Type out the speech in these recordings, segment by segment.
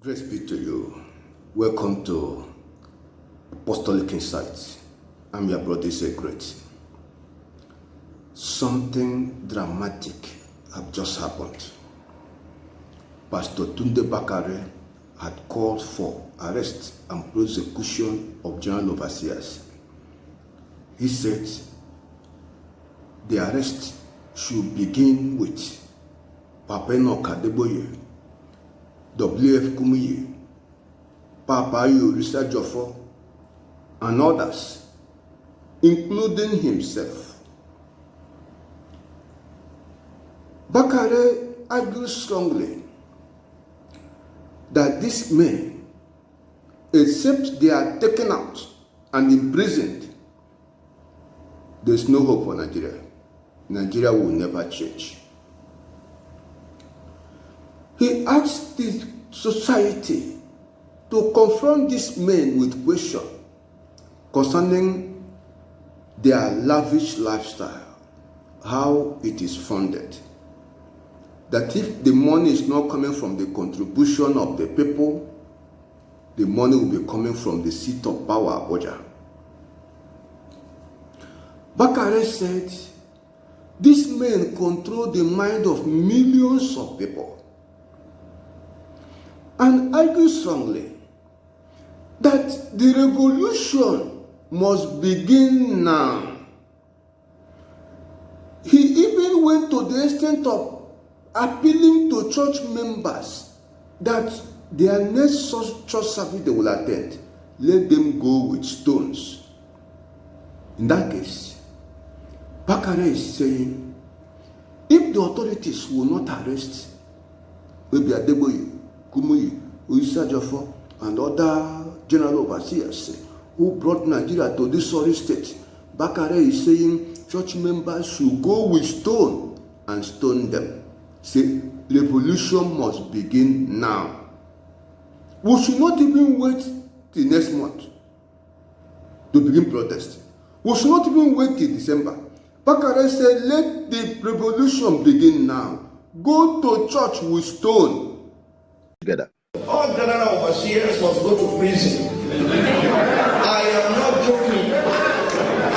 Grace be to you. Welcome to Apostolic Insights. I'm your brother, Great. Something dramatic have just happened. Pastor Tunde Bakare had called for arrest and prosecution of general overseers. He said the arrest should begin with Adeboye, WF Kumuyi, Bakare, and others, including himself. Bakare argues strongly that these men, except they are taken out and imprisoned, there is no hope for Nigeria. Nigeria will never change. He asked the society to confront these men with questions concerning their lavish lifestyle, how it is funded. That if the money is not coming from the contribution of the people, the money will be coming from the seat of power, Abuja. Bakare said, these men control the mind of millions of people, and argued strongly that the revolution must begin now. He even went to the extent of appealing to church members that their next church service they will attend, let them go with stones. In that case, Bakare is saying, if the authorities will not arrest maybe Adeboye, Kumuyi, and other general overseers who brought Nigeria to this sorry state, Bakare is saying church members should go with stone and stone them. Say, revolution must begin now. We should not even wait till next month to begin protest. We should not even wait till December. Bakare said, let the revolution begin now. Go to church with stone. Together. All general overseers must go to prison. I am not joking.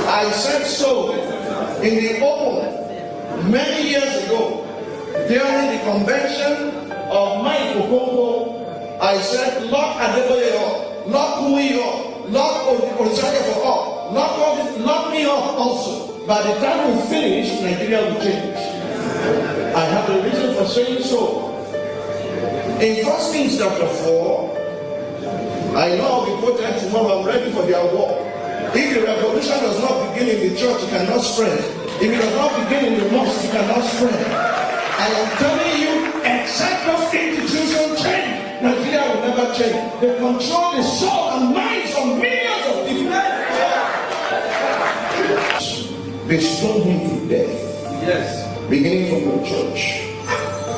I said so in the open many years ago during the convention of Mike Okongo. I said, lock Adeboye up, lock Kumuyi up, lock prosecution up, lock me up also. By the time we finish, Nigeria will change. I have a reason for saying so. In 1 Kings chapter 4, I know I'll be quoted tomorrow, I'm ready for their war. If the revolution does not begin in the church, it cannot spread. If it does not begin in the mosque, it cannot spread. I am telling you, except those institutions change, Nigeria will never change. They control the soul and minds of millions of people. They stone him to death. Yes. Beginning from your church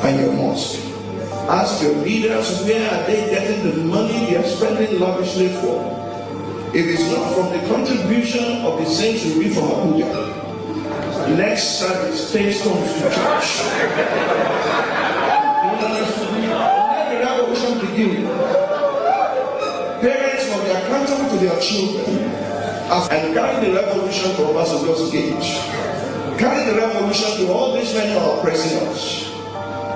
and your mosque. Ask your leaders, where are they getting the money they are spending lavishly for? If it's not from the contribution of the saints who be from Abuja, next service, take stones to church. Let the revolution begin. Parents must be accountable to their children and carry the revolution to Obasanjo's gate. Carry the revolution to all these men who are oppressing us.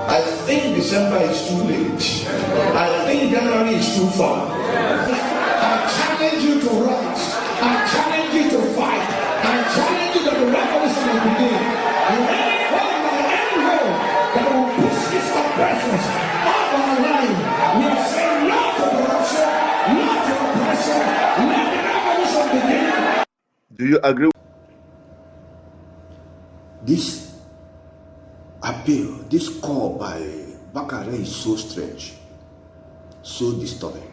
I think December is too late. I think January is too far. I challenge you to rise. I challenge you to fight. I challenge you that the revolution will begin. And any form of any home that will push these oppressors off our line, we are saying no to corruption, no to oppression. Let the revolution begin. Do you agree? This appeal, this call by Bakare is so strange, so disturbing.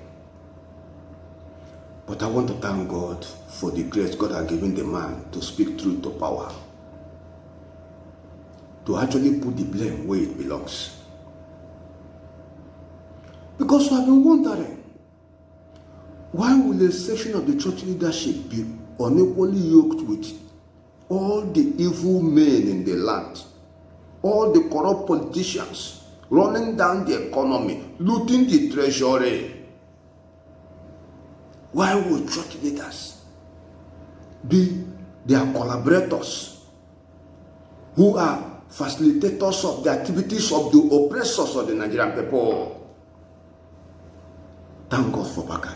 But I want to thank God for the grace God has given the man to speak truth to power, to actually put the blame where it belongs. Because I've been wondering, why will a section of the church leadership be unequally yoked with all the evil men in the land, all the corrupt politicians, running down the economy, looting the treasury. Why would church leaders be their collaborators who are facilitators of the activities of the oppressors of the Nigerian people? Thank God for Bakare.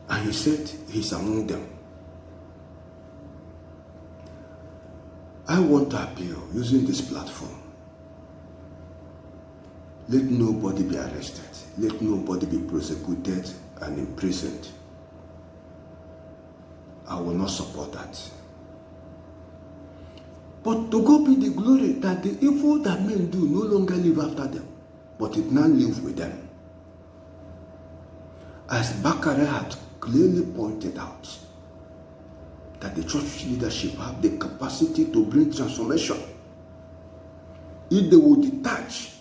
And he said he's among them. I want to appeal using this platform. Let nobody be arrested. Let nobody be prosecuted and imprisoned. I will not support that. But to God be the glory that the evil that men do no longer live after them, but it now lives with them. As Bakare had clearly pointed out, that the church leadership have the capacity to bring transformation. If they will detach,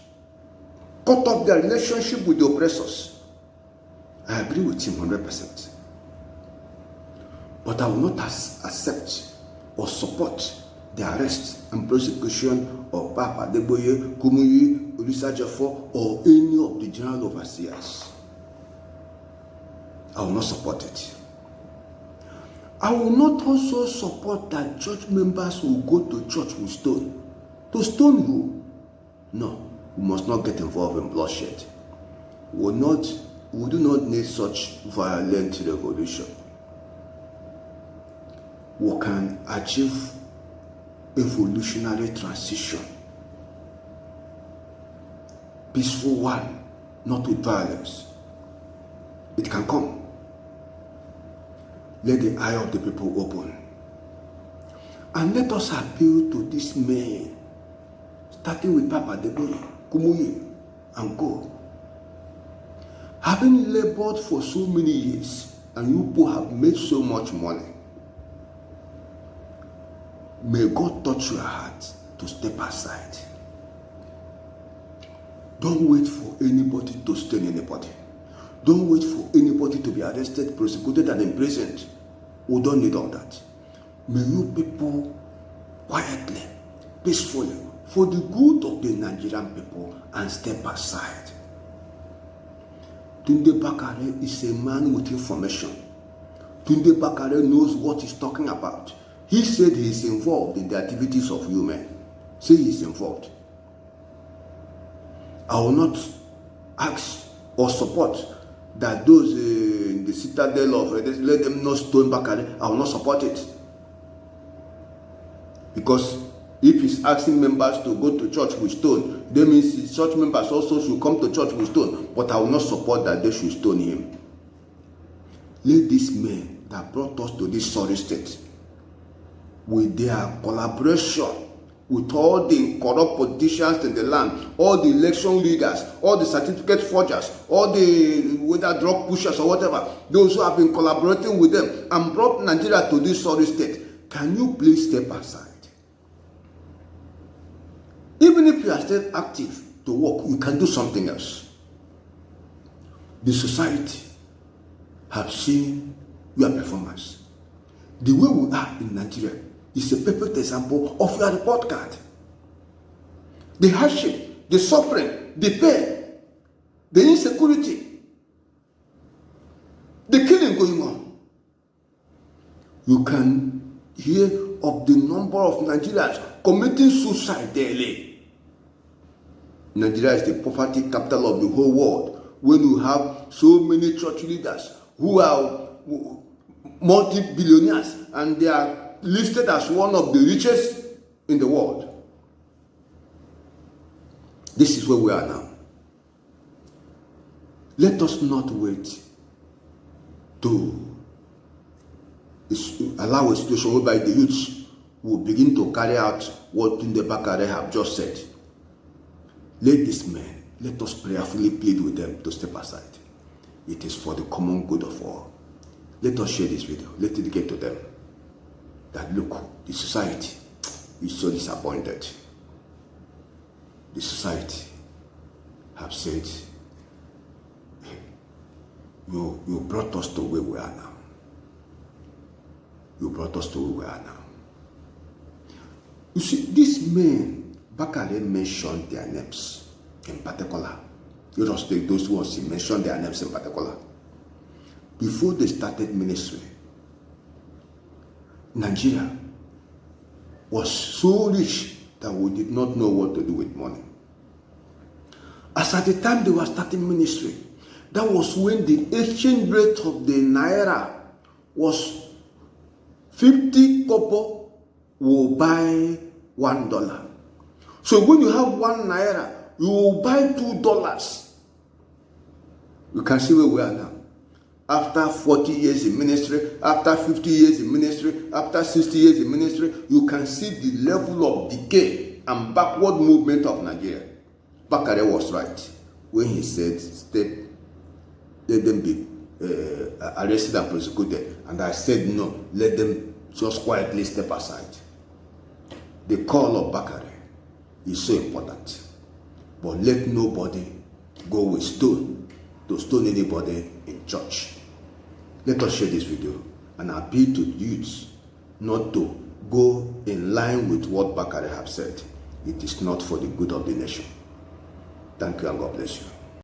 cut off their relationship with the oppressors, I agree with him 100%. But I will not accept or support the arrest and prosecution of Papa Adeboye, Kumuyi, or any of the general overseers. I will not support it. I will not also support that church members will go to church with stone. To stone who? No, we must not get involved in bloodshed. We do not need such violent revolution. We can achieve evolutionary transition. Peaceful one, not with violence. It can come. Let the eye of the people open. And let us appeal to these men, starting with Papa Adeboye, Kumuyi, and go. Having labored for so many years, and you people have made so much money, may God touch your heart to step aside. Don't wait for anybody to stain anybody. Don't wait for anybody to be arrested, prosecuted, and imprisoned. We don't need all that. May you people quietly, peacefully, for the good of the Nigerian people, and step aside. Tunde Bakare is a man with information. Tunde Bakare knows what he's talking about. He said he is involved in the activities of human. Say he is involved. I will not ask or support that those in the citadel of let them not stone Bakare. I will not support it. Because if he's asking members to go to church with stone, that means his church members also should come to church with stone. But I will not support that they should stone him. Let these men that brought us to this sorry state, with their collaboration with all the corrupt politicians in the land, all the election leaders, all the certificate forgers, all the whether drug pushers or whatever, those who have been collaborating with them and brought Nigeria to this sorry state, can you please step aside? Even if you are still active to work, you can do something else. The society have seen your performance. The way we are in Nigeria is a perfect example of your report card. The hardship, the suffering, the pain, the insecurity, the killing going on. You can hear of the number of Nigerians committing suicide daily. Nigeria is the poverty capital of the whole world. When you have so many church leaders who are multi-billionaires and they are listed as one of the richest in the world. This is where we are now. Let us not wait to allow a situation whereby the youths will begin to carry out what Tunde Bakare have just said. Let these men, let us prayerfully plead with them to step aside. It is for the common good of all. Let us share this video. Let it get to them. That look, the society is so disappointed. The society have said, hey, you brought us to where we are now. You brought us to where we are now. You see, these men Bakare mentioned their names in particular. Let us take those ones he mentioned their names in particular. Before they started ministry, Nigeria was so rich that we did not know what to do with money. As at the time they were starting ministry, that was when the exchange rate of the naira was 50 kobo will buy $1. So when you have 1 naira, you will buy $2. You can see where we are now. After 40 years in ministry, after 50 years in ministry, after 60 years in ministry, you can see the level of decay and backward movement of Nigeria. Bakare was right when he said, let them be arrested and prosecuted. And I said, no, let them just quietly step aside. The call of Bakare is so important. But let nobody go with stone to stone anybody in church. Let us share this video and appeal to youths not to go in line with what Bakare have said. It is not for the good of the nation. Thank you and God bless you.